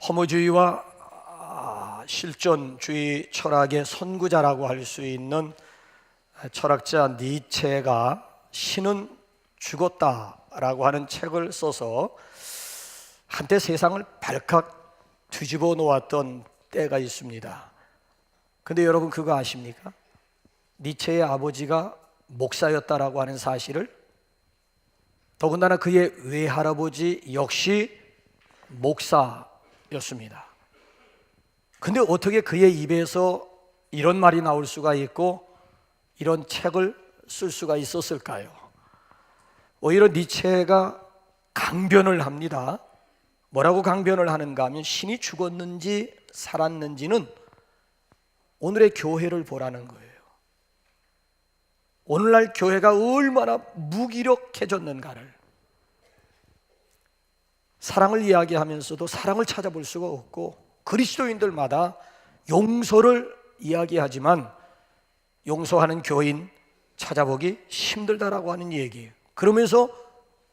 허무주의와 실존주의 철학의 선구자라고 할 수 있는 철학자 니체가 신은 죽었다라고 하는 책을 써서 한때 세상을 발칵 뒤집어 놓았던 때가 있습니다. 근데 여러분 그거 아십니까? 니체의 아버지가 목사였다라고 하는 사실을, 더군다나 그의 외할아버지 역시 목사였습니다. 근데 어떻게 그의 입에서 이런 말이 나올 수가 있고 이런 책을 쓸 수가 있었을까요? 오히려 니체가 강변을 합니다. 뭐라고 강변을 하는가 하면 신이 죽었는지 살았는지는 오늘의 교회를 보라는 거예요. 오늘날 교회가 얼마나 무기력해졌는가를, 사랑을 이야기하면서도 사랑을 찾아볼 수가 없고, 그리스도인들마다 용서를 이야기하지만 용서하는 교인 찾아보기 힘들다라고 하는 얘기예요. 그러면서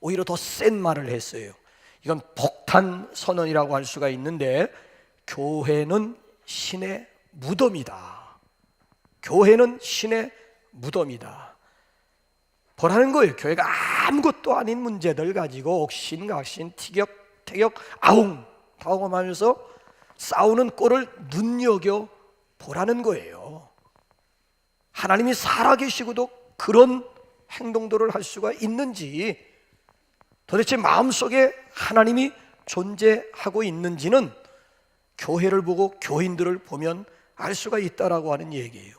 오히려 더 센 말을 했어요. 이건 폭탄 선언이라고 할 수가 있는데, 교회는 신의 무덤이다. 교회는 신의 무덤이다. 보라는 거예요. 교회가 아무것도 아닌 문제들 가지고 옥신각신 티격태격 아웅다웅하면서 싸우는 꼴을 눈여겨 보라는 거예요. 하나님이 살아계시고도 그런 행동들을 할 수가 있는지, 도대체 마음속에 하나님이 존재하고 있는지는 교회를 보고 교인들을 보면 알 수가 있다라고 하는 얘기예요.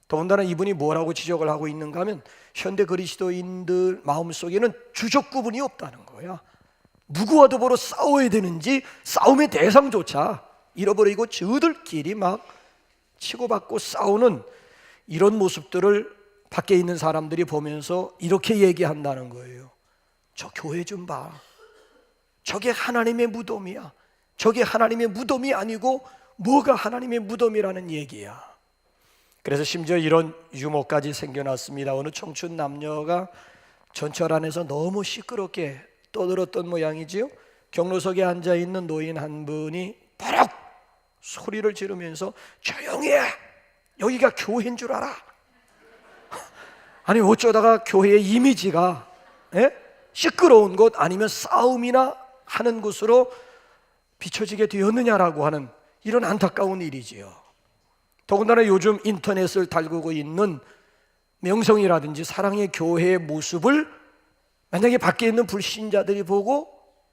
더군다나 이분이 뭐라고 지적을 하고 있는가 하면 현대 그리스도인들 마음속에는 주적 구분이 없다는 거야. 누구와 더불어 싸워야 되는지 싸움의 대상조차 잃어버리고 저들끼리 막 치고받고 싸우는 이런 모습들을 밖에 있는 사람들이 보면서 이렇게 얘기한다는 거예요. 저 교회 좀 봐. 저게 하나님의 무덤이야. 저게 하나님의 무덤이 아니고 뭐가 하나님의 무덤이라는 얘기야. 그래서 심지어 이런 유머까지 생겨났습니다. 어느 청춘 남녀가 전철 안에서 너무 시끄럽게 떠들었던 모양이지요. 경로석에 앉아있는 노인 한 분이 버럭 소리를 지르면서 조용히 해! 여기가 교회인 줄 알아? 아니 어쩌다가 교회의 이미지가 시끄러운 곳 아니면 싸움이나 하는 곳으로 비춰지게 되었느냐라고 하는 이런 안타까운 일이지요. 더군다나 요즘 인터넷을 달구고 있는 명성이라든지 사랑의 교회의 모습을 만약에 밖에 있는 불신자들이 보고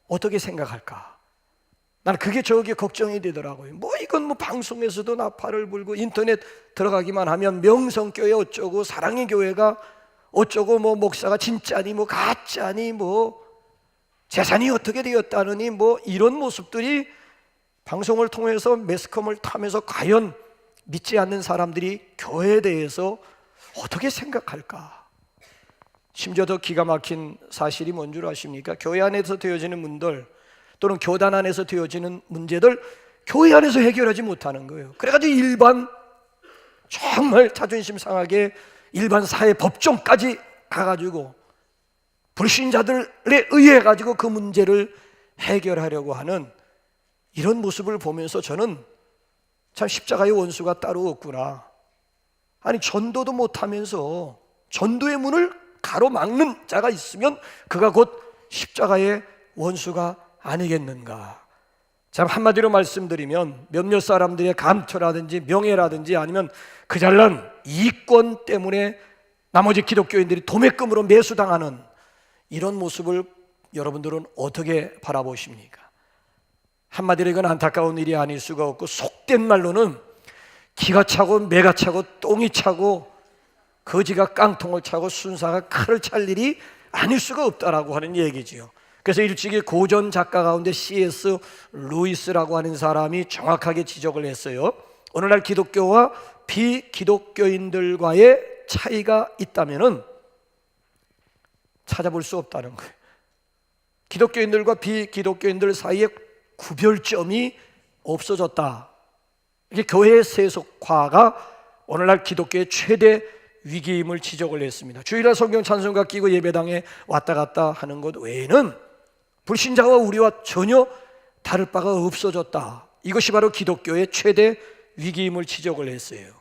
어떻게 생각할까? 나는 그게 저게 걱정이 되더라고요. 이건 뭐 방송에서도 나팔을 불고 인터넷 들어가기만 하면 명성교회 어쩌고 사랑의 교회가 어쩌고 뭐 목사가 진짜니 뭐 가짜니 뭐 재산이 어떻게 되었다느니 뭐 이런 모습들이 방송을 통해서 매스컴을 타면서 과연 믿지 않는 사람들이 교회에 대해서 어떻게 생각할까? 심지어 더 기가 막힌 사실이 뭔 줄 아십니까? 교회 안에서 되어지는 문제들 또는 교단 안에서 되어지는 문제들 교회 안에서 해결하지 못하는 거예요. 그래가지고 일반 정말 자존심 상하게 일반 사회 법정까지 가가지고 불신자들에 의해 가지고 그 문제를 해결하려고 하는 이런 모습을 보면서 저는 참 십자가의 원수가 따로 없구나. 아니 전도도 못하면서 전도의 문을 가로막는 자가 있으면 그가 곧 십자가의 원수가 아니겠는가. 참 한마디로 말씀드리면 몇몇 사람들의 감투라든지 명예라든지 아니면 그 잘난 이권 때문에 나머지 기독교인들이 도매금으로 매수당하는 이런 모습을 여러분들은 어떻게 바라보십니까? 한마디로 이건 안타까운 일이 아닐 수가 없고, 속된 말로는 기가 차고 매가 차고 똥이 차고 거지가 깡통을 차고 순사가 칼을 찰 일이 아닐 수가 없다라고 하는 얘기지요. 그래서 일찍이 고전 작가 가운데 C.S. 루이스라고 하는 사람이 정확하게 지적을 했어요. 오늘날 기독교와 비기독교인들과의 차이가 있다면은 찾아볼 수 없다는 거예요. 기독교인들과 비기독교인들 사이에 구별점이 없어졌다. 이게 교회의 세속화가 오늘날 기독교의 최대 위기임을 지적을 했습니다. 주일날 성경 찬송가 끼고 예배당에 왔다 갔다 하는 것 외에는 불신자와 우리와 전혀 다를 바가 없어졌다. 이것이 바로 기독교의 최대 위기임을 지적을 했어요.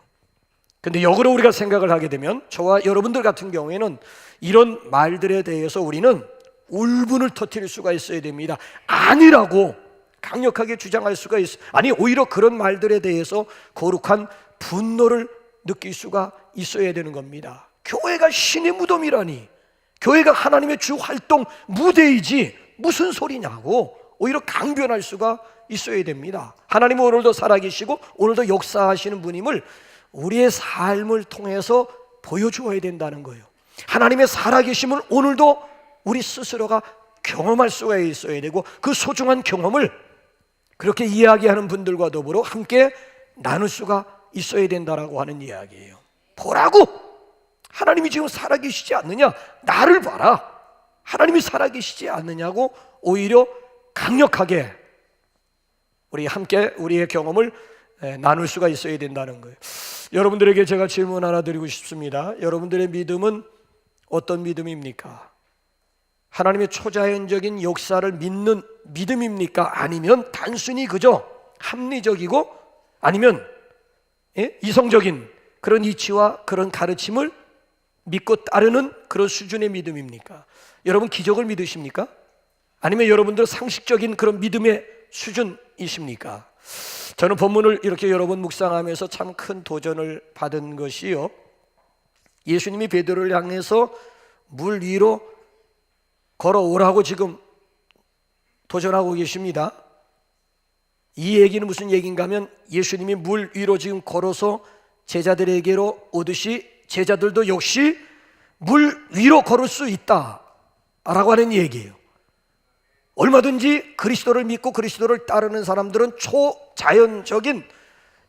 근데 역으로 우리가 생각을 하게 되면 저와 여러분들 같은 경우에는 이런 말들에 대해서 우리는 울분을 터뜨릴 수가 있어야 됩니다. 아니라고 강력하게 주장할 수가 있어요. 아니, 오히려 그런 말들에 대해서 거룩한 분노를 느낄 수가 있어야 되는 겁니다. 교회가 신의 무덤이라니, 교회가 하나님의 주 활동 무대이지 무슨 소리냐고 오히려 강변할 수가 있어야 됩니다. 하나님은 오늘도 살아계시고 오늘도 역사하시는 분임을 우리의 삶을 통해서 보여주어야 된다는 거예요. 하나님의 살아계심을 오늘도 우리 스스로가 경험할 수가 있어야 되고, 그 소중한 경험을 그렇게 이야기하는 분들과 더불어 함께 나눌 수가 있어야 된다라고 하는 이야기예요. 보라고, 하나님이 지금 살아계시지 않느냐, 나를 봐라, 하나님이 살아계시지 않느냐고 오히려 강력하게 우리 함께 우리의 경험을 나눌 수가 있어야 된다는 거예요. 여러분들에게 제가 질문 하나 드리고 싶습니다. 여러분들의 믿음은 어떤 믿음입니까? 하나님의 초자연적인 역사를 믿는 믿음입니까? 아니면 단순히 그저 합리적이고 아니면 이성적인 그런 이치와 그런 가르침을 믿고 따르는 그런 수준의 믿음입니까? 여러분 기적을 믿으십니까? 아니면 여러분들 상식적인 그런 믿음의 수준이십니까? 저는 본문을 이렇게 여러 번 묵상하면서 참 큰 도전을 받은 것이요, 예수님이 베드로를 향해서 물 위로 걸어오라고 지금 도전하고 계십니다. 이 얘기는 무슨 얘기인가 하면 예수님이 물 위로 지금 걸어서 제자들에게로 오듯이 제자들도 역시 물 위로 걸을 수 있다라고 하는 얘기예요. 얼마든지 그리스도를 믿고 그리스도를 따르는 사람들은 초자연적인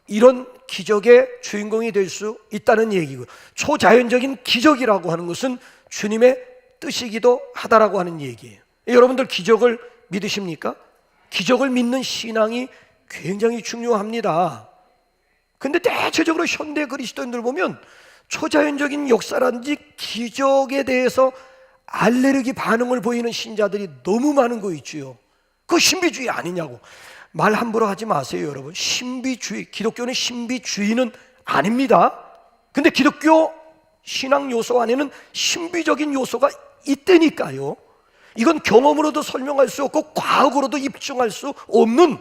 이런 기적의 주인공이 될 수 있다는 얘기고, 초자연적인 기적이라고 하는 것은 주님의 뜻이기도 하다라고 하는 얘기예요. 여러분들 기적을 믿으십니까? 기적을 믿는 신앙이 굉장히 중요합니다. 근데 대체적으로 현대 그리스도인들 보면 초자연적인 역사라든지 기적에 대해서 알레르기 반응을 보이는 신자들이 너무 많은 거 있지요. 그거 신비주의 아니냐고. 말 함부로 하지 마세요, 여러분. 신비주의, 기독교는 신비주의는 아닙니다. 근데 기독교 신앙 요소 안에는 신비적인 요소가 있다니까요. 이건 경험으로도 설명할 수 없고 과학으로도 입증할 수 없는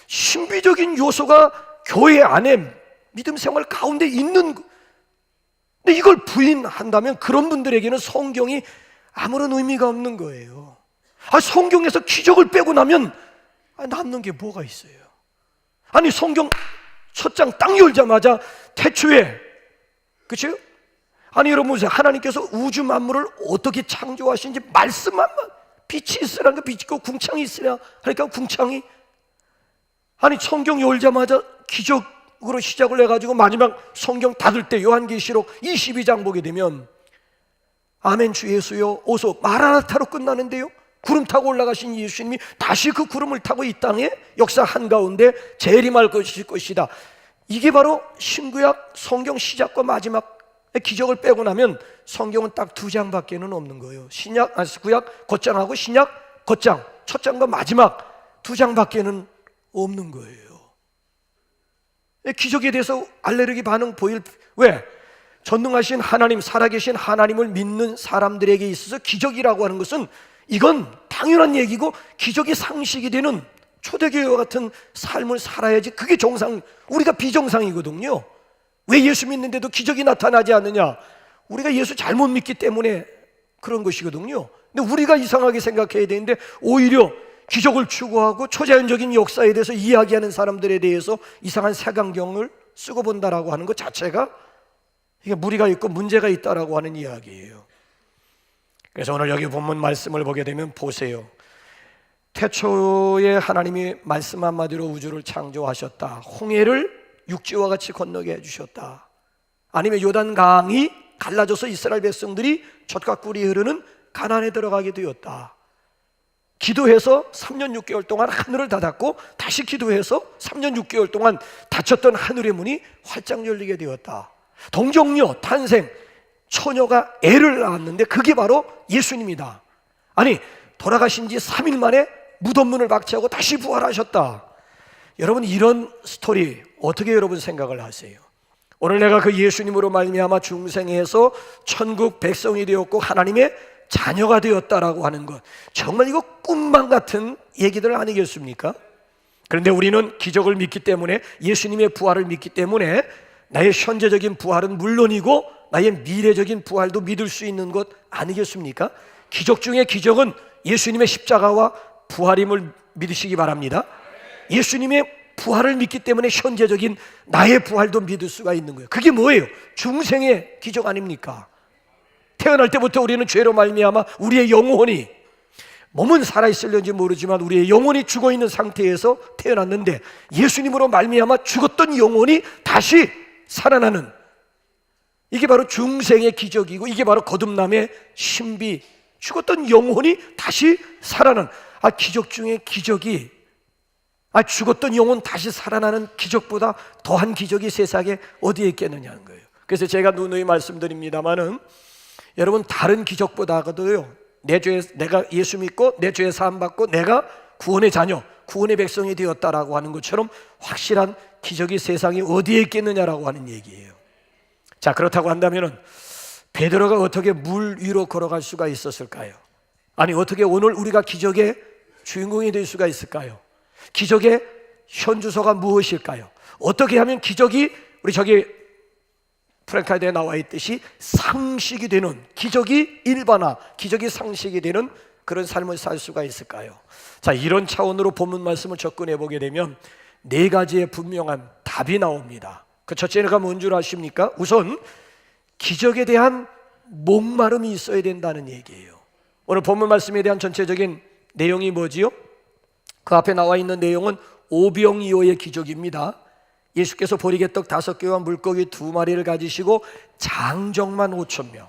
신비적인 요소가 교회 안에 믿음 생활 가운데 있는. 근데 이걸 부인한다면 그런 분들에게는 성경이 아무런 의미가 없는 거예요. 성경에서 기적을 빼고 나면 남는 게 뭐가 있어요? 아니, 성경 첫 장 딱 열자마자 태초에, 그렇죠? 아니 여러분 보세요. 하나님께서 우주 만물을 어떻게 창조하신지 말씀만, 빛이 있으라니까 빛이 있고 궁창이 있으라 하니까 궁창이. 아니 성경 열자마자 기적으로 시작을 해가지고 마지막 성경 닫을 때 요한계시록 22장 보게 되면 아멘 주 예수여 오소 마라나타로 끝나는데요, 구름 타고 올라가신 예수님이 다시 그 구름을 타고 이 땅에 역사 한가운데 재림할 것이다. 이게 바로 신구약 성경 시작과 마지막 기적을 빼고 나면 성경은 딱 2장밖에는 없는 거예요. 구약 겉장하고 신약 겉장, 첫 장과 마지막 2장밖에는 없는 거예요. 기적에 대해서 알레르기 반응 보일, 왜? 전능하신 하나님, 살아계신 하나님을 믿는 사람들에게 있어서 기적이라고 하는 것은 이건 당연한 얘기고, 기적이 상식이 되는 초대교회와 같은 삶을 살아야지 그게 정상, 우리가 비정상이거든요. 왜 예수 믿는데도 기적이 나타나지 않느냐? 우리가 예수 잘못 믿기 때문에 그런 것이거든요. 근데 우리가 이상하게 생각해야 되는데 오히려 기적을 추구하고 초자연적인 역사에 대해서 이야기하는 사람들에 대해서 이상한 색안경을 쓰고 본다라고 하는 것 자체가 이게 무리가 있고 문제가 있다라고 하는 이야기예요. 그래서 오늘 여기 본문 말씀을 보게 되면 보세요. 태초에 하나님이 말씀 한마디로 우주를 창조하셨다. 홍해를 육지와 같이 건너게 해주셨다. 아니면 요단강이 갈라져서 이스라엘 백성들이 젖과 꿀이 흐르는 가나안에 들어가게 되었다. 기도해서 3년 6개월 동안 하늘을 닫았고 다시 기도해서 3년 6개월 동안 닫혔던 하늘의 문이 활짝 열리게 되었다. 동정녀 탄생, 처녀가 애를 낳았는데 그게 바로 예수님이다. 아니 돌아가신 지 3일 만에 무덤문을 박치하고 다시 부활하셨다. 여러분, 이런 스토리 어떻게 여러분 생각을 하세요? 오늘 내가 그 예수님으로 말미암아 중생에서 천국 백성이 되었고 하나님의 자녀가 되었다라고 하는 것, 정말 이거 꿈만 같은 얘기들 아니겠습니까? 그런데 우리는 기적을 믿기 때문에, 예수님의 부활을 믿기 때문에 나의 현재적인 부활은 물론이고 나의 미래적인 부활도 믿을 수 있는 것 아니겠습니까? 기적 중에 기적은 예수님의 십자가와 부활임을 믿으시기 바랍니다. 예수님의 부활을 믿기 때문에 현재적인 나의 부활도 믿을 수가 있는 거예요. 그게 뭐예요? 중생의 기적 아닙니까? 태어날 때부터 우리는 죄로 말미암아 우리의 영혼이, 몸은 살아있을는지 모르지만 우리의 영혼이 죽어있는 상태에서 태어났는데, 예수님으로 말미암아 죽었던 영혼이 다시 살아나는, 이게 바로 중생의 기적이고, 이게 바로 거듭남의 신비. 죽었던 영혼이 다시 살아나는, 기적 중에 기적이, 죽었던 영혼 다시 살아나는 기적보다 더한 기적이 세상에 어디에 있겠느냐는 거예요. 그래서 제가 누누이 말씀드립니다마는, 여러분, 다른 기적보다도요, 내가 예수 믿고 내 죄 사함 받고 내가 구원의 자녀, 구원의 백성이 되었다라고 하는 것처럼 확실한 기적이 세상에 어디에 있겠느냐라고 하는 얘기예요. 자, 그렇다고 한다면은 베드로가 어떻게 물 위로 걸어갈 수가 있었을까요? 아니, 어떻게 오늘 우리가 기적의 주인공이 될 수가 있을까요? 기적의 현주소가 무엇일까요? 어떻게 하면 기적이, 우리 저기 프랭카드에 나와 있듯이 상식이 되는, 기적이 일반화, 기적이 상식이 되는 그런 삶을 살 수가 있을까요? 자, 이런 차원으로 본문 말씀을 접근해 보게 되면 네 가지의 분명한 답이 나옵니다. 그 첫째가 뭔 줄 아십니까? 우선 기적에 대한 목마름이 있어야 된다는 얘기예요. 오늘 본문 말씀에 대한 전체적인 내용이 뭐지요? 그 앞에 나와 있는 내용은 오병이어의 기적입니다. 예수께서 보리개떡 5개와 물고기 2마리를 가지시고 장정만 5,000명,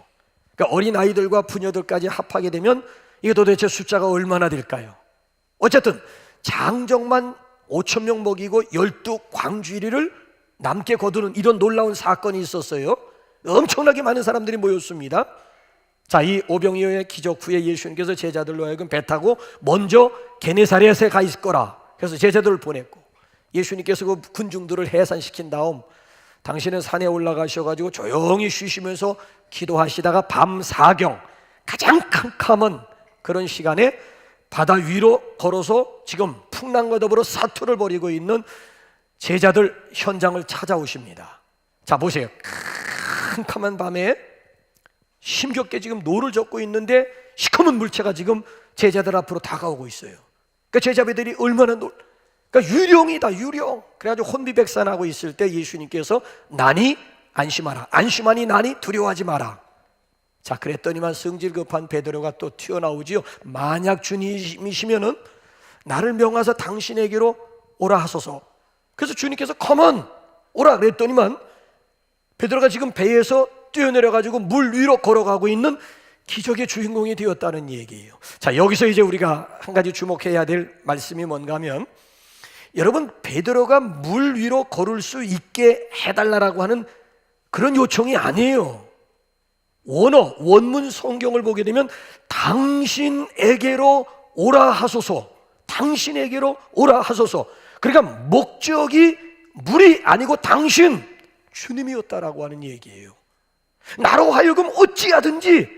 그러니까 어린아이들과 부녀들까지 합하게 되면 이게 도대체 숫자가 얼마나 될까요? 어쨌든 장정만 5,000명 먹이고 12광주리를 남게 거두는 이런 놀라운 사건이 있었어요. 엄청나게 많은 사람들이 모였습니다. 자, 이 오병이어의 기적 후에 예수님께서 제자들로 하여금 배 타고 먼저 게네사렛에 가 있을 거라, 그래서 제자들을 보냈고, 예수님께서 그 군중들을 해산시킨 다음 당신은 산에 올라가셔가지고 조용히 쉬시면서 기도하시다가 밤 사경, 가장 캄캄한 그런 시간에 바다 위로 걸어서 지금 풍랑과 더불어 사투를 벌이고 있는 제자들 현장을 찾아오십니다. 자, 보세요. 캄캄한 밤에 힘겹게 지금 노를 젓고 있는데 시커먼 물체가 지금 제자들 앞으로 다가오고 있어요. 그러니까 제자들이 얼마나 그러니까 유령이다, 유령. 그래가지고 혼비백산하고 있을 때 예수님께서 나니 안심하라, 안심하니 나니 두려워하지 마라. 자, 그랬더니만 성질 급한 베드로가 또 튀어나오지요. 만약 주님이시면은 나를 명하사 당신에게로 오라 하소서. 그래서 주님께서 컴온 오라 그랬더니만 베드로가 지금 배에서 뛰어내려가지고 물 위로 걸어가고 있는 기적의 주인공이 되었다는 얘기예요. 자, 여기서 이제 우리가 한 가지 주목해야 될 말씀이 뭔가 하면, 여러분, 베드로가 물 위로 걸을 수 있게 해달라고 하는 그런 요청이 아니에요. 원문 성경을 보게 되면 당신에게로 오라 하소서, 당신에게로 오라 하소서. 그러니까 목적이 물이 아니고 당신, 주님이었다라고 하는 얘기예요. 나로 하여금 어찌하든지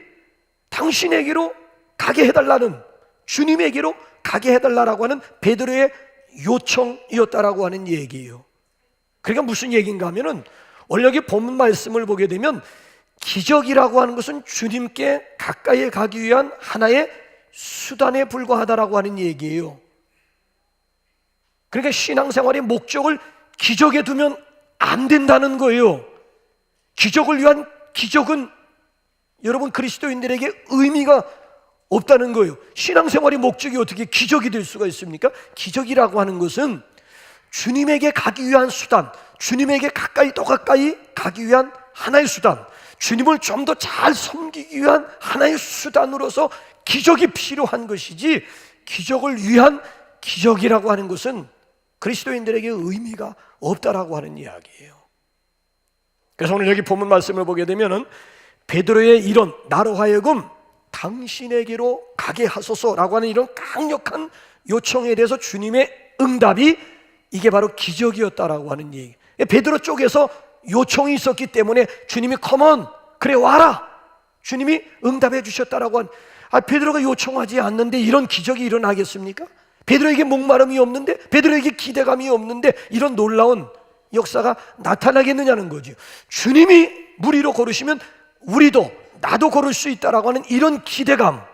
당신에게로 가게 해달라는, 주님에게로 가게 해달라고 하는 베드로의 요청이었다라고 하는 얘기예요. 그러니까 무슨 얘기인가 하면은, 원래 여기 본문 말씀을 보게 되면 기적이라고 하는 것은 주님께 가까이 가기 위한 하나의 수단에 불과하다라고 하는 얘기예요. 그러니까 신앙생활의 목적을 기적에 두면 안 된다는 거예요. 기적을 위한 기적은 여러분 그리스도인들에게 의미가 없다는 거예요. 신앙생활의 목적이 어떻게 기적이 될 수가 있습니까? 기적이라고 하는 것은 주님에게 가기 위한 수단, 주님에게 가까이 더 가까이 가기 위한 하나의 수단, 주님을 좀 더 잘 섬기기 위한 하나의 수단으로서 기적이 필요한 것이지, 기적을 위한 기적이라고 하는 것은 그리스도인들에게 의미가 없다라고 하는 이야기예요. 그래서 오늘 여기 본문 말씀을 보게 되면은 베드로의 이런 나로 하여금 당신에게로 가게 하소서라고 하는 이런 강력한 요청에 대해서 주님의 응답이 이게 바로 기적이었다라고 하는 얘기. 베드로 쪽에서 요청이 있었기 때문에 주님이 컴온, 그래 와라, 주님이 응답해 주셨다라고 하는. 베드로가 요청하지 않는데 이런 기적이 일어나겠습니까? 베드로에게 목마름이 없는데, 베드로에게 기대감이 없는데 이런 놀라운 역사가 나타나겠느냐는 거죠. 주님이 물 위로 걸으시면 우리도, 나도 걸을 수 있다라고 하는 이런 기대감,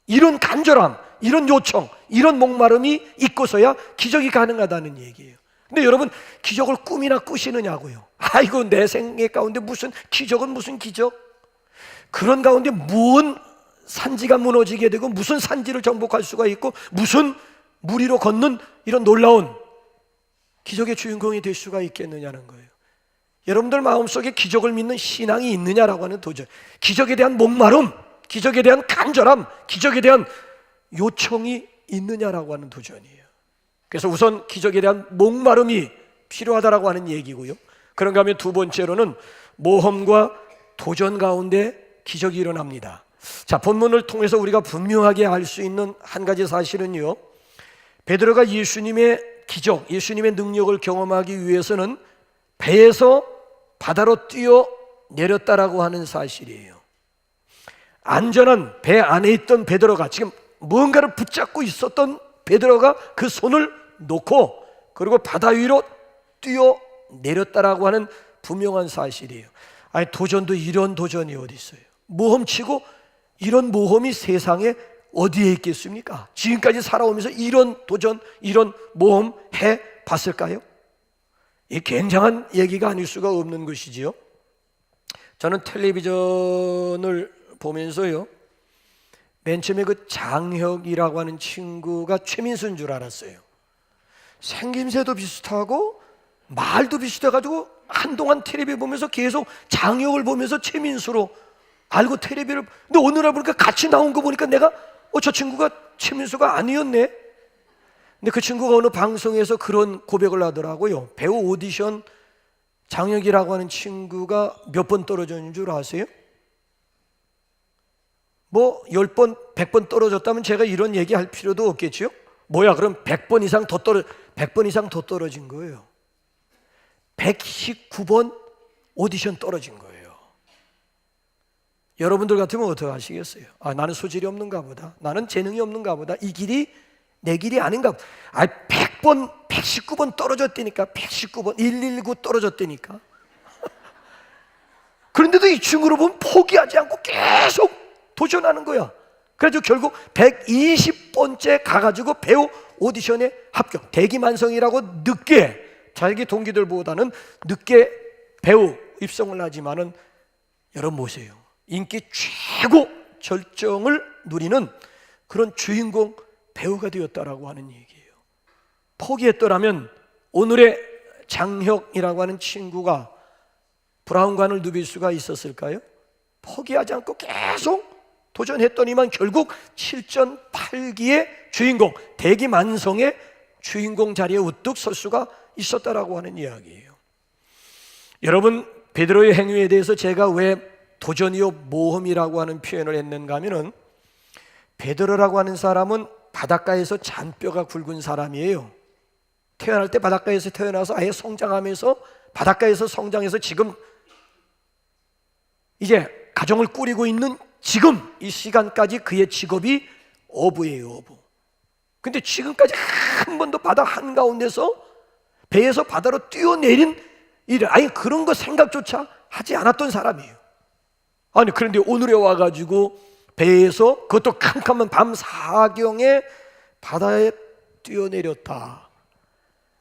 이런 간절함, 이런 요청, 이런 목마름이 있고서야 기적이 가능하다는 얘기예요. 근데 여러분, 기적을 꿈이나 꾸시느냐고요? 아이고, 내 생애 가운데 무슨 기적은 무슨 기적? 그런 가운데 무슨 산지가 무너지게 되고 무슨 산지를 정복할 수가 있고 무슨 물 위로 걷는 이런 놀라운 기적의 주인공이 될 수가 있겠느냐는 거예요. 여러분들 마음속에 기적을 믿는 신앙이 있느냐라고 하는 도전, 기적에 대한 목마름, 기적에 대한 간절함, 기적에 대한 요청이 있느냐라고 하는 도전이에요. 그래서 우선 기적에 대한 목마름이 필요하다라고 하는 얘기고요. 그런가 하면 두 번째로는 모험과 도전 가운데 기적이 일어납니다. 자, 본문을 통해서 우리가 분명하게 알 수 있는 한 가지 사실은요, 베드로가 예수님의 기적, 예수님의 능력을 경험하기 위해서는 배에서 바다로 뛰어 내렸다라고 하는 사실이에요. 안전한 배 안에 있던 베드로가, 지금 뭔가를 붙잡고 있었던 베드로가 그 손을 놓고 그리고 바다 위로 뛰어 내렸다라고 하는 분명한 사실이에요. 아니, 도전도 이런 도전이 어디 있어요? 모험치고 이런 모험이 세상에 어디에 있겠습니까? 지금까지 살아오면서 이런 도전, 이런 모험 해봤을까요? 이 굉장한 얘기가 아닐 수가 없는 것이지요. 저는 텔레비전을 보면서요, 맨 처음에 그 장혁이라고 하는 친구가 최민수인 줄 알았어요. 생김새도 비슷하고 말도 비슷해가지고 한동안 텔레비 보면서 계속 장혁을 보면서 최민수로 알고 텔레비를, 근데 어느 날 보니까 같이 나온 거 보니까 내가 저 친구가 최민수가 아니었네. 근데 그 친구가 어느 방송에서 그런 고백을 하더라고요. 배우 오디션 장혁이라고 하는 친구가 몇 번 떨어졌는 줄 아세요? 뭐 10번, 100번 떨어졌다면 제가 이런 얘기 할 필요도 없겠죠? 뭐야, 그럼 100번 이상 더 떨어진 거예요. 119번 오디션 떨어진 거예요. 여러분들 같으면 어떻게 하시겠어요? 나는 소질이 없는가 보다, 나는 재능이 없는가 보다, 이 길이 내 길이 아닌가 보다. 100번, 119번 떨어졌다니까, 119번, 119 떨어졌다니까. 그런데도 이 친구를 보면 포기하지 않고 계속 도전하는 거야. 그래서 결국 120번째 가가지고 배우 오디션에 합격. 대기만성이라고 늦게, 자기 동기들보다는 늦게 배우 입성을 하지만은 여러분 보세요, 인기 최고 절정을 누리는 그런 주인공 배우가 되었다라고 하는 얘기예요. 포기했더라면 오늘의 장혁이라고 하는 친구가 브라운관을 누빌 수가 있었을까요? 포기하지 않고 계속 도전했더니만 결국 7전 8기의 주인공, 대기만성의 주인공 자리에 우뚝 설 수가 있었다라고 하는 이야기예요. 여러분, 베드로의 행위에 대해서 제가 왜 도전이요 모험이라고 하는 표현을 했는가 하면은, 베드로라고 하는 사람은 바닷가에서 잔뼈가 굵은 사람이에요. 태어날 때 바닷가에서 태어나서 아예 성장하면서 바닷가에서 성장해서 지금 이제 가정을 꾸리고 있는 지금 이 시간까지 그의 직업이 어부예요, 어부. 근데 지금까지 한 번도 바다 한가운데서 배에서 바다로 뛰어내린 일, 아예 그런 거 생각조차 하지 않았던 사람이에요. 아니, 그런데 오늘에 와가지고 배에서, 그것도 캄캄한 밤 사경에 바다에 뛰어내렸다.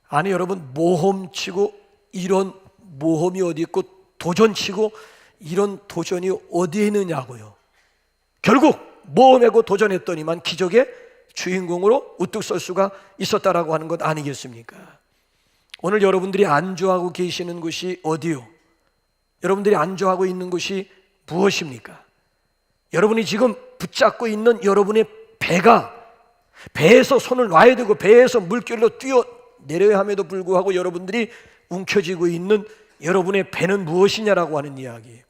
아니 여러분, 모험치고 이런 모험이 어디 있고 도전치고 이런 도전이 어디에 있느냐고요. 결국 모험하고 도전했더니만 기적의 주인공으로 우뚝 설 수가 있었다라고 하는 것 아니겠습니까? 오늘 여러분들이 안주하고 계시는 곳이 어디요? 여러분들이 안주하고 있는 곳이 무엇입니까? 여러분이 지금 붙잡고 있는 여러분의 배가, 배에서 손을 놔야 되고 배에서 물결로 뛰어 내려야 함에도 불구하고 여러분들이 움켜쥐고 있는 여러분의 배는 무엇이냐라고 하는 이야기예요.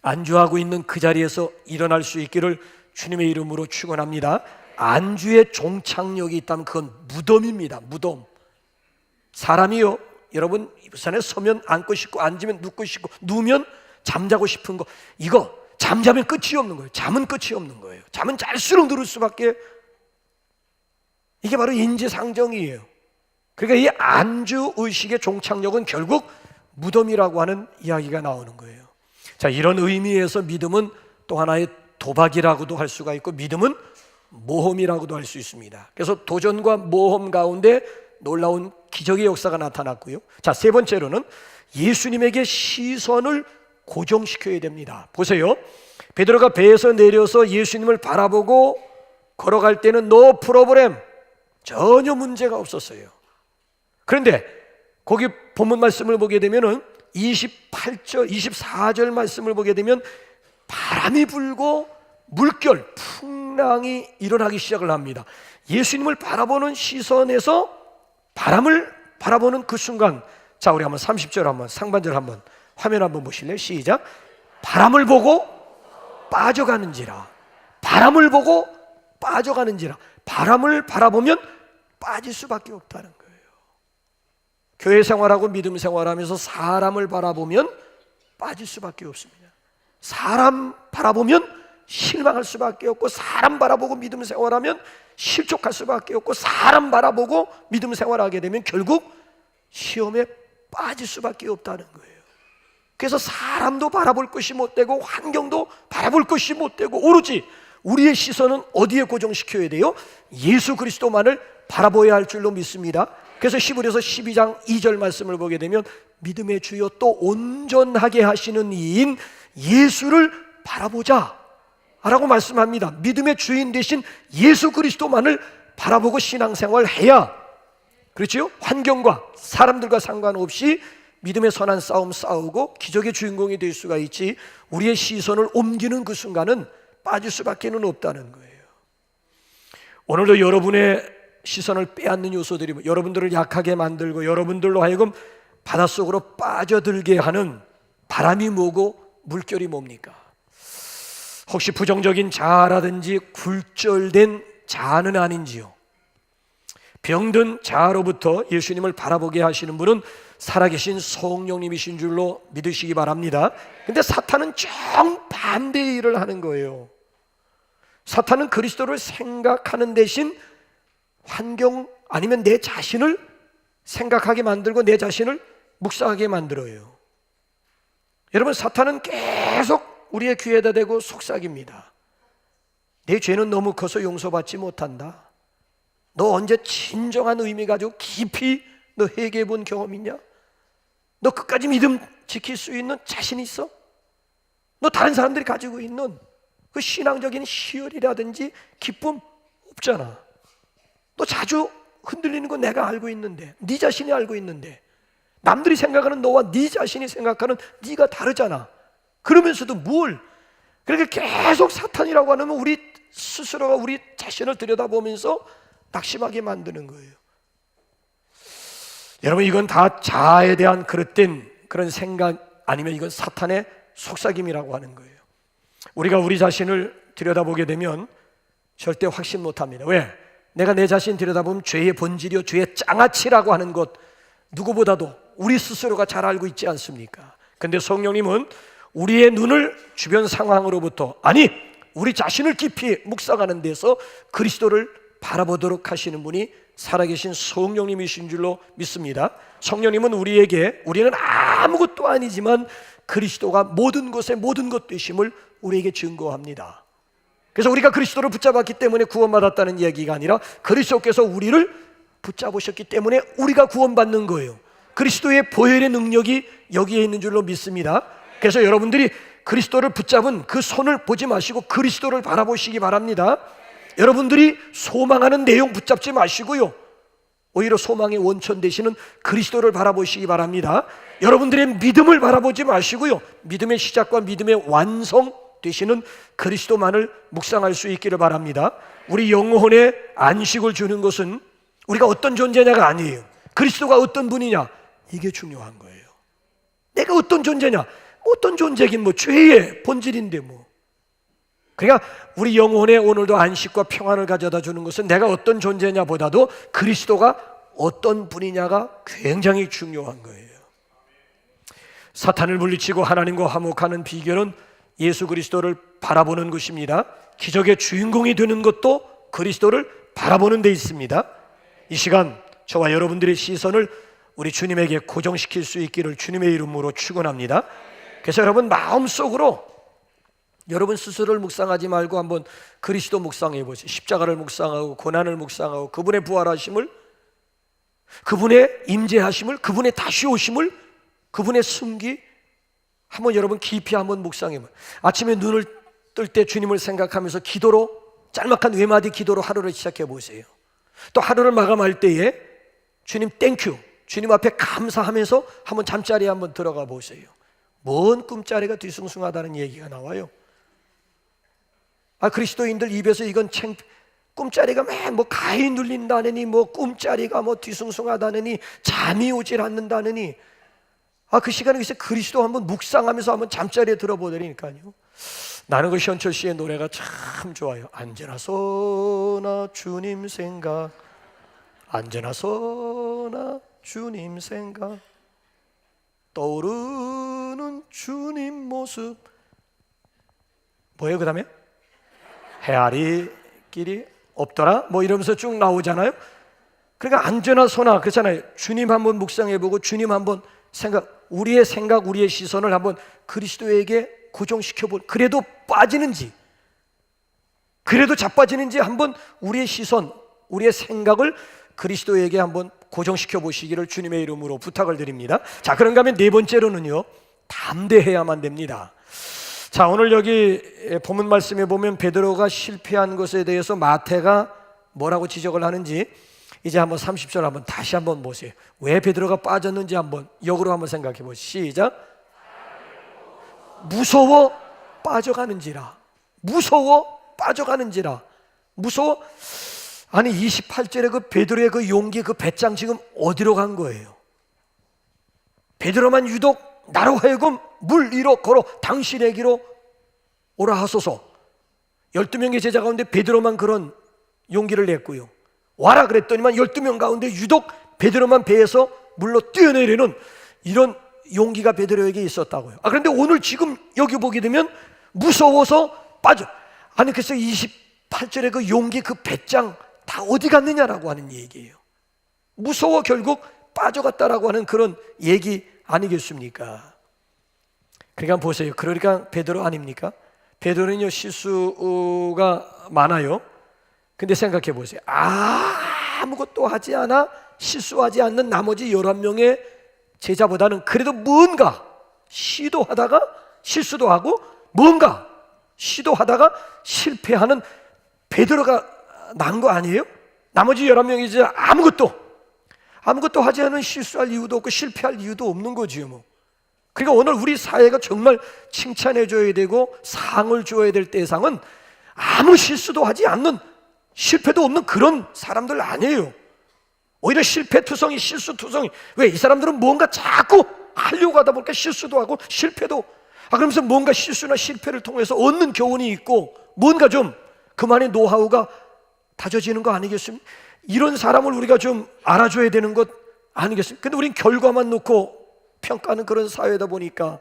안주하고 있는 그 자리에서 일어날 수 있기를 주님의 이름으로 축원합니다. 안주의 종착역이 있다면 그건 무덤입니다. 무덤. 사람이요, 여러분 우산에 서면 앉고 싶고 앉으면 눕고 싶고 누우면 잠자고 싶은 거, 이거 잠자면 끝이 없는 거예요. 잠은 끝이 없는 거예요. 잠은 잘수록 누를 수밖에. 이게 바로 인지상정이에요. 그러니까 이 안주의식의 종착역은 결국 무덤이라고 하는 이야기가 나오는 거예요. 자, 이런 의미에서 믿음은 또 하나의 도박이라고도 할 수가 있고, 믿음은 모험이라고도 할 수 있습니다. 그래서 도전과 모험 가운데 놀라운 기적의 역사가 나타났고요. 자, 세 번째로는 예수님에게 시선을 고정시켜야 됩니다. 보세요. 베드로가 배에서 내려서 예수님을 바라보고 걸어갈 때는 노 프로블렘, 전혀 문제가 없었어요. 그런데 거기 본문 말씀을 보게 되면은 28절, 24절 말씀을 보게 되면 바람이 불고 물결, 풍랑이 일어나기 시작을 합니다. 예수님을 바라보는 시선에서 바람을 바라보는 그 순간, 자, 우리 한번 30절 한번 상반절 한번 화면 한번 보실래요? 시작. 바람을 보고 빠져가는지라. 바람을 보고 빠져가는지라. 바람을 바라보면 빠질 수밖에 없다는 거예요. 교회 생활하고 믿음 생활하면서 사람을 바라보면 빠질 수밖에 없습니다. 사람 바라보면 실망할 수밖에 없고, 사람 바라보고 믿음 생활하면 실족할 수밖에 없고, 사람 바라보고 믿음 생활하게 되면 결국 시험에 빠질 수밖에 없다는 거예요. 그래서 사람도 바라볼 것이 못되고 환경도 바라볼 것이 못되고, 오로지 우리의 시선은 어디에 고정시켜야 돼요? 예수 그리스도만을 바라보아야 할 줄로 믿습니다. 그래서 히브리서 12장 2절 말씀을 보게 되면 믿음의 주요 또 온전하게 하시는 이인 예수를 바라보자 라고 말씀합니다. 믿음의 주인 되신 예수 그리스도만을 바라보고 신앙생활을 해야, 그렇죠? 환경과 사람들과 상관없이 믿음의 선한 싸움 싸우고 기적의 주인공이 될 수가 있지, 우리의 시선을 옮기는 그 순간은 빠질 수밖에 없다는 거예요. 오늘도 여러분의 시선을 빼앗는 요소들이 여러분들을 약하게 만들고 여러분들로 하여금 바닷속으로 빠져들게 하는 바람이 뭐고 물결이 뭡니까? 혹시 부정적인 자아라든지 굴절된 자아는 아닌지요? 병든 자아로부터 예수님을 바라보게 하시는 분은 살아계신 성령님이신 줄로 믿으시기 바랍니다. 근데 사탄은 정반대의 일을 하는 거예요. 사탄은 그리스도를 생각하는 대신 환경 아니면 내 자신을 생각하게 만들고 내 자신을 묵상하게 만들어요. 여러분, 사탄은 계속 우리의 귀에다 대고 속삭입니다. 내 죄는 너무 커서 용서받지 못한다. 너 언제 진정한 의미 가지고 깊이 너 회개해 본 경험 있냐? 너 끝까지 믿음 지킬 수 있는 자신 있어? 너 다른 사람들이 가지고 있는 그 신앙적인 희열이라든지 기쁨 없잖아. 너 자주 흔들리는 거 내가 알고 있는데, 네 자신이 알고 있는데, 남들이 생각하는 너와 네 자신이 생각하는 네가 다르잖아. 그러면서도 뭘 그렇게 계속 사탄이라고 하면 우리 스스로가 우리 자신을 들여다보면서 낙심하게 만드는 거예요. 여러분, 이건 다 자아에 대한 그릇된 그런 생각 아니면 이건 사탄의 속삭임이라고 하는 거예요. 우리가 우리 자신을 들여다보게 되면 절대 확신 못합니다. 왜? 내가 내 자신 들여다보면 죄의 본질이요 죄의 장아찌라고 하는 것 누구보다도 우리 스스로가 잘 알고 있지 않습니까? 근데 성령님은 우리의 눈을 주변 상황으로부터, 아니 우리 자신을 깊이 묵상하는 데서 그리스도를 바라보도록 하시는 분이 살아계신 성령님이신 줄로 믿습니다. 성령님은 우리는 아무것도 아니지만 그리스도가 모든 것의 모든 것 되심을 우리에게 증거합니다. 그래서 우리가 그리스도를 붙잡았기 때문에 구원받았다는 이야기가 아니라 그리스도께서 우리를 붙잡으셨기 때문에 우리가 구원받는 거예요. 그리스도의 보혈의 능력이 여기에 있는 줄로 믿습니다. 그래서 여러분들이 그리스도를 붙잡은 그 손을 보지 마시고 그리스도를 바라보시기 바랍니다. 여러분들이 소망하는 내용 붙잡지 마시고요, 오히려 소망의 원천 되시는 그리스도를 바라보시기 바랍니다. 여러분들의 믿음을 바라보지 마시고요, 믿음의 시작과 믿음의 완성 되시는 그리스도만을 묵상할 수 있기를 바랍니다. 우리 영혼에 안식을 주는 것은 우리가 어떤 존재냐가 아니에요. 그리스도가 어떤 분이냐, 이게 중요한 거예요. 내가 어떤 존재냐, 어떤 존재긴 뭐 죄의 본질인데 뭐 그러니까 우리 영혼에 오늘도 안식과 평안을 가져다 주는 것은 내가 어떤 존재냐 보다도 그리스도가 어떤 분이냐가 굉장히 중요한 거예요. 사탄을 물리치고 하나님과 화목하는 비결은 예수 그리스도를 바라보는 것입니다. 기적의 주인공이 되는 것도 그리스도를 바라보는 데 있습니다. 이 시간 저와 여러분들의 시선을 우리 주님에게 고정시킬 수 있기를 주님의 이름으로 축원합니다. 그래서 여러분 마음속으로 여러분 스스로를 묵상하지 말고 한번 그리스도 묵상해 보세요. 십자가를 묵상하고 고난을 묵상하고 그분의 부활하심을, 그분의 임재하심을, 그분의 다시 오심을, 그분의 승기 한번 여러분 깊이 한번 묵상해 보세요. 아침에 눈을 뜰 때 주님을 생각하면서 기도로, 짤막한 외마디 기도로 하루를 시작해 보세요. 또 하루를 마감할 때에 주님 땡큐, 주님 앞에 감사하면서 한번 잠자리에 한번 들어가 보세요. 먼 꿈자리가 뒤숭숭하다는 얘기가 나와요. 그리스도인들 입에서 이건 꿈자리가 뭐 가히 눌린다느니, 뭐 꿈자리가 뭐 뒤숭숭하다느니, 잠이 오질 않는다느니, 그 시간에 그리스도 한번 묵상하면서 한번 잠자리에 들어보더니까요. 나는 그 현철 씨의 노래가 참 좋아요. 언제나 서나 주님 생각, 언제나 서나 주님 생각, 떠오르는 주님 모습. 뭐예요 그 다음에? 헤아리 길이 없더라 뭐 이러면서 쭉 나오잖아요. 그러니까 언제나 서나 그렇잖아요. 주님 한번 묵상해보고 주님 한번 우리의 생각, 우리의 시선을 한번 그리스도에게 고정시켜볼, 그래도 빠지는지, 그래도 자빠지는지 한번 우리의 시선, 우리의 생각을 그리스도에게 한번 고정시켜 보시기를 주님의 이름으로 부탁을 드립니다. 자, 그런가 하면 네 번째로는요, 담대해야만 됩니다. 자, 오늘 여기 본문 말씀에 보면 베드로가 실패한 것에 대해서 마태가 뭐라고 지적을 하는지 이제 한번 30절 한번 다시 한번 보세요. 왜 베드로가 빠졌는지 한번 역으로 한번 생각해 보시죠. 시작. 무서워 빠져가는지라. 무서워 빠져가는지라. 무서워. 아니 28절에 그 베드로의 그 용기, 그 배짱 지금 어디로 간 거예요? 베드로만 유독 나로 하여금 물 위로 걸어 당신에게로 오라 하소서. 12명의 제자 가운데 베드로만 그런 용기를 냈고요. 와라 그랬더니만 12명 가운데 유독 베드로만 배에서 물로 뛰어내리는 이런 용기가 베드로에게 있었다고요. 그런데 오늘 지금 여기 보게 되면 무서워서 빠져. 아니 그래서 28절에 그 용기, 그 배짱 다 어디 갔느냐라고 하는 얘기예요. 무서워 결국 빠져갔다라고 하는 그런 얘기 아니겠습니까? 그러니까 보세요. 그러니까 베드로 아닙니까? 베드로는요 실수가 많아요. 근데 생각해 보세요. 아무것도 하지 않아 실수하지 않는 나머지 11명의 제자보다는 그래도 뭔가 시도하다가 실수도 하고 뭔가 시도하다가 실패하는 베드로가 난 거 아니에요? 나머지 11명이 이제 아무것도 하지 않은 실수할 이유도 없고 실패할 이유도 없는 거지요 뭐. 그러니까 오늘 우리 사회가 정말 칭찬해 줘야 되고 상을 줘야 될 대상은 아무 실수도 하지 않는, 실패도 없는 그런 사람들 아니에요. 오히려 실패투성이, 실수투성이. 왜? 이 사람들은 뭔가 자꾸 하려고 하다 보니까 실수도 하고 실패도, 그러면서 뭔가 실수나 실패를 통해서 얻는 교훈이 있고 뭔가 좀 그만의 노하우가 다져지는 거 아니겠습니까? 이런 사람을 우리가 좀 알아줘야 되는 것 아니겠습니까? 근데 우린 결과만 놓고 평가하는 그런 사회다 보니까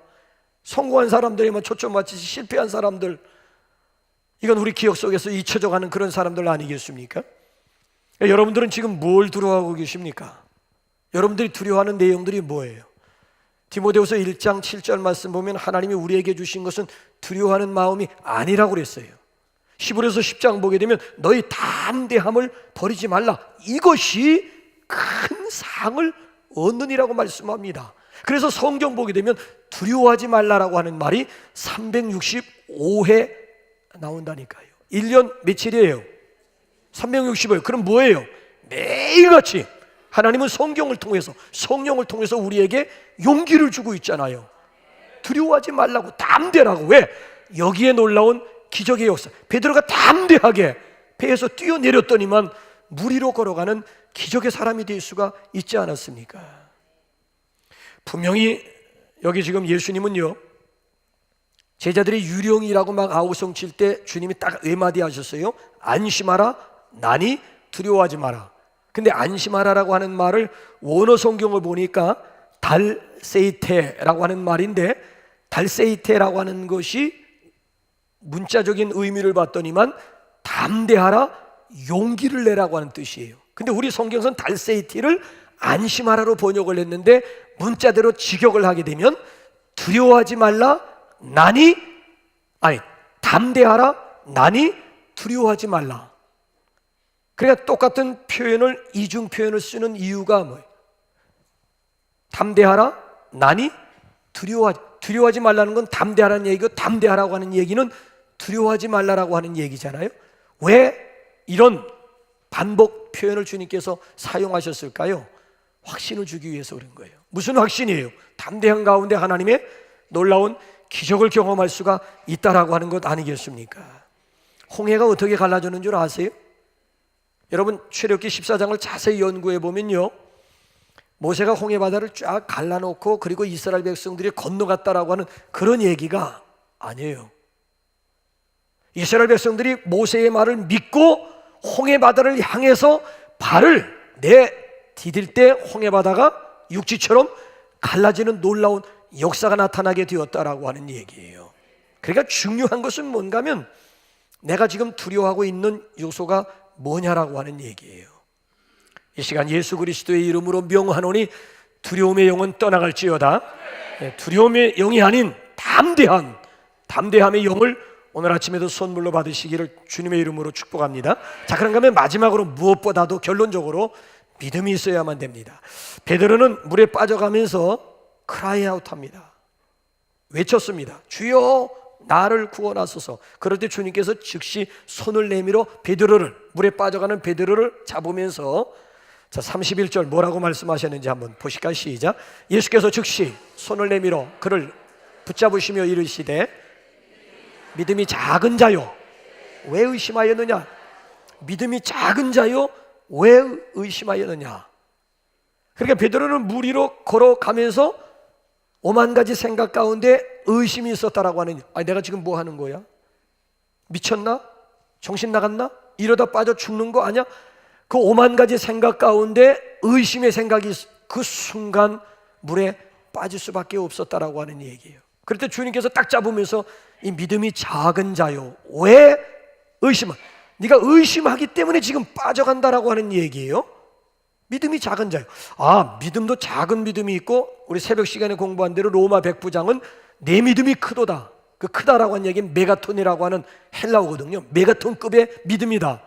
성공한 사람들에만 초점 맞추지 실패한 사람들, 이건 우리 기억 속에서 잊혀져 가는 그런 사람들 아니겠습니까? 여러분들은 지금 뭘 두려워하고 계십니까? 여러분들이 두려워하는 내용들이 뭐예요? 디모데후서 1장 7절 말씀 보면 하나님이 우리에게 주신 것은 두려워하는 마음이 아니라고 그랬어요. 히브리서 10장 보게 되면 너희 담대함을 버리지 말라, 이것이 큰 상을 얻느니라고 말씀합니다. 그래서 성경 보게 되면 두려워하지 말라라고 하는 말이 365회 나온다니까요. 1년 며칠이에요? 365회. 그럼 뭐예요? 매일같이 하나님은 성경을 통해서, 성령을 통해서 우리에게 용기를 주고 있잖아요. 두려워하지 말라고, 담대라고. 왜? 여기에 놀라운 기적의 역사. 베드로가 담대하게 배에서 뛰어내렸더니만 물 위로 걸어가는 기적의 사람이 될 수가 있지 않았습니까? 분명히 여기 지금 예수님은요 제자들이 유령이라고 막 아우성 칠 때 주님이 딱 외마디 하셨어요. 안심하라, 나니 두려워하지 마라. 근데 안심하라라고 하는 말을 원어 성경을 보니까 달세이테라고 하는 말인데, 달세이테라고 하는 것이 문자적인 의미를 봤더니만 담대하라, 용기를 내라고 하는 뜻이에요. 근데 우리 성경에서는 달세이티를 안심하라로 번역을 했는데, 문자대로 직역을 하게 되면 두려워하지 말라, 담대하라, 나니 두려워하지 말라. 그러니까 똑같은 표현을, 이중 표현을 쓰는 이유가 뭐예요? 담대하라, 나니 두려워하지 말라는 건 담대하라는 얘기고, 담대하라고 하는 얘기는 두려워하지 말라라고 하는 얘기잖아요. 왜 이런 반복 표현을 주님께서 사용하셨을까요? 확신을 주기 위해서 그런 거예요. 무슨 확신이에요? 담대한 가운데 하나님의 놀라운 기적을 경험할 수가 있다라고 하는 것 아니겠습니까? 홍해가 어떻게 갈라졌는 줄 아세요? 여러분, 출애굽기 14장을 자세히 연구해 보면요, 모세가 홍해 바다를 쫙 갈라놓고 그리고 이스라엘 백성들이 건너갔다라고 하는 그런 얘기가 아니에요. 이스라엘 백성들이 모세의 말을 믿고 홍해 바다를 향해서 발을 내디딜 때 홍해 바다가 육지처럼 갈라지는 놀라운 역사가 나타나게 되었다라고 하는 얘기예요. 그러니까 중요한 것은 뭔가 하면 내가 지금 두려워하고 있는 요소가 뭐냐라고 하는 얘기예요. 이 시간 예수 그리스도의 이름으로 명하노니 두려움의 영은 떠나갈지어다. 두려움의 영이 아닌 담대함의 영을 오늘 아침에도 선물로 받으시기를 주님의 이름으로 축복합니다. 자, 그런가 하면 마지막으로 무엇보다도 결론적으로 믿음이 있어야만 됩니다. 베드로는 물에 빠져가면서 크라이아웃 합니다. 외쳤습니다. 주여 나를 구원하소서. 그럴 때 주님께서 즉시 손을 내밀어 베드로를, 물에 빠져가는 베드로를 잡으면서, 자, 31절 뭐라고 말씀하셨는지 한번 보실까요? 시작. 예수께서 즉시 손을 내밀어 그를 붙잡으시며 이르시되 믿음이 작은 자요 왜 의심하였느냐? 믿음이 작은 자요 왜 의심하였느냐? 그러니까 베드로는 물 위로 걸어가면서 오만 가지 생각 가운데 의심이 있었다라고 하는, 내가 지금 뭐 하는 거야? 미쳤나? 정신 나갔나? 이러다 빠져 죽는 거 아니야? 그 오만 가지 생각 가운데 의심의 생각이 그 순간 물에 빠질 수밖에 없었다라고 하는 얘기예요. 그럴 때 주님께서 딱 잡으면서 이 믿음이 작은 자요 왜 의심하? 네가 의심하기 때문에 지금 빠져간다라고 하는 얘기예요. 믿음이 작은 자요. 믿음도 작은 믿음이 있고, 우리 새벽 시간에 공부한 대로 로마 백부장은 내 믿음이 크도다. 그 크다라고 하는 얘기는 메가톤이라고 하는 헬라어거든요. 메가톤급의 믿음이다.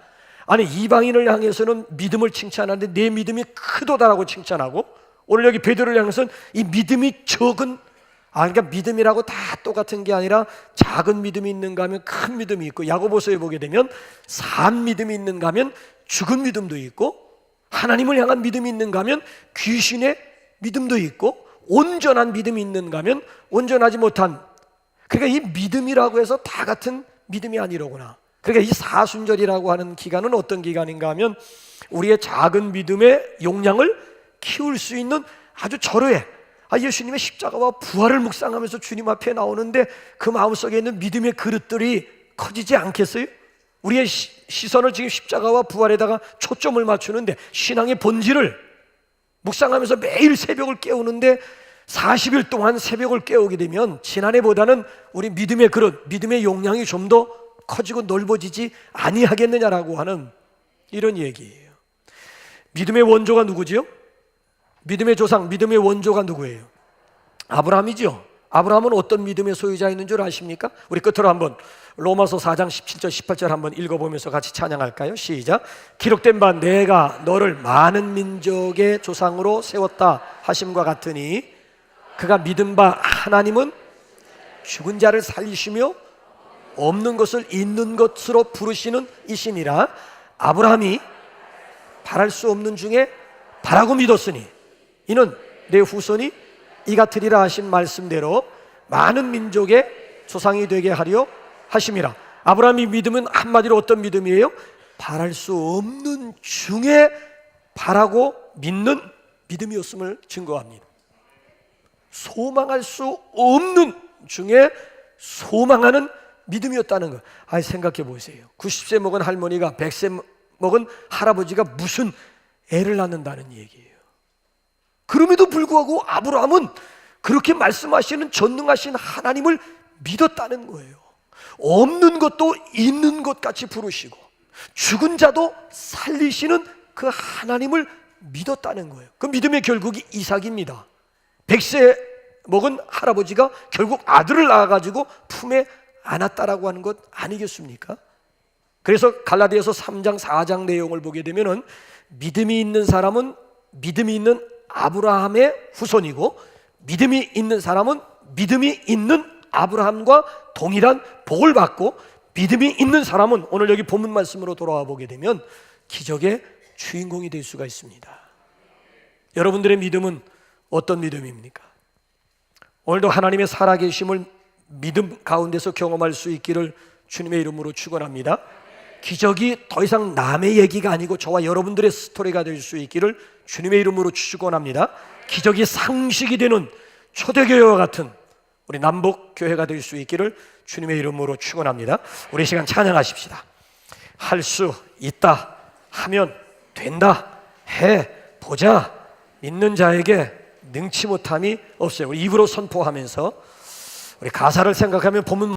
아니, 이방인을 향해서는 믿음을 칭찬하는데 내 믿음이 크도다라고 칭찬하고, 오늘 여기 베드로를 향해서는 이 믿음이 적은, 그러니까 믿음이라고 다 똑같은 게 아니라 작은 믿음이 있는가 하면 큰 믿음이 있고, 야고보서에 보게 되면 산 믿음이 있는가 하면 죽은 믿음도 있고, 하나님을 향한 믿음이 있는가 하면 귀신의 믿음도 있고, 온전한 믿음이 있는가 하면 온전하지 못한, 그러니까 이 믿음이라고 해서 다 같은 믿음이 아니로구나. 그러니까 이 사순절이라고 하는 기간은 어떤 기간인가 하면 우리의 작은 믿음의 용량을 키울 수 있는 아주 절호의, 예수님의 십자가와 부활을 묵상하면서 주님 앞에 나오는데 그 마음속에 있는 믿음의 그릇들이 커지지 않겠어요? 우리의 시선을 지금 십자가와 부활에다가 초점을 맞추는데, 신앙의 본질을 묵상하면서 매일 새벽을 깨우는데 40일 동안 새벽을 깨우게 되면 지난해보다는 우리 믿음의 그릇, 믿음의 용량이 좀 더 커지고 넓어지지 아니하겠느냐라고 하는 이런 얘기예요. 믿음의 원조가 누구지요? 믿음의 조상, 믿음의 원조가 누구예요? 아브라함이죠. 아브라함은 어떤 믿음의 소유자였는 줄 아십니까? 우리 끝으로 한번 로마서 4장 17절 18절 한번 읽어보면서 같이 찬양할까요? 시작. 기록된 바 내가 너를 많은 민족의 조상으로 세웠다 하심과 같으니 그가 믿은 바 하나님은 죽은 자를 살리시며 없는 것을 있는 것으로 부르시는 이시니라. 아브라함이 바랄 수 없는 중에 바라고 믿었으니 이는 내 후손이 이 같으리라 하신 말씀대로 많은 민족의 조상이 되게 하려 하심이라. 아브라함이 믿음은 한마디로 어떤 믿음이에요? 바랄 수 없는 중에 바라고 믿는 믿음이었음을 증거합니다. 소망할 수 없는 중에 소망하는 믿음이었다는 거. 생각해 보세요. 90세 먹은 할머니가 100세 먹은 할아버지가 무슨 애를 낳는다는 얘기예요. 그럼에도 불구하고 아브라함은 그렇게 말씀하시는 전능하신 하나님을 믿었다는 거예요. 없는 것도 있는 것 같이 부르시고 죽은 자도 살리시는 그 하나님을 믿었다는 거예요. 그 믿음의 결국이 이삭입니다. 100세 먹은 할아버지가 결국 아들을 낳아가지고 품에 안았다라고 하는 것 아니겠습니까? 그래서 갈라디아서 3장 4장 내용을 보게 되면은 믿음이 있는 사람은 믿음이 있는 아브라함의 후손이고 믿음이 있는 사람은 믿음이 있는 아브라함과 동일한 복을 받고 믿음이 있는 사람은 오늘 여기 본문 말씀으로 돌아와 보게 되면 기적의 주인공이 될 수가 있습니다. 여러분들의 믿음은 어떤 믿음입니까? 오늘도 하나님의 살아계심을 믿음 가운데서 경험할 수 있기를 주님의 이름으로 축원합니다. 기적이 더 이상 남의 얘기가 아니고 저와 여러분들의 스토리가 될 수 있기를 주님의 이름으로 축원합니다. 기적이 상식이 되는 초대교회와 같은 우리 남북교회가 될 수 있기를 주님의 이름으로 축원합니다. 우리 시간 찬양하십시다. 할 수 있다 하면 된다 해 보자. 믿는 자에게 능치 못함이 없어요. 우리 입으로 선포하면서 우리 가사를 생각하면 본문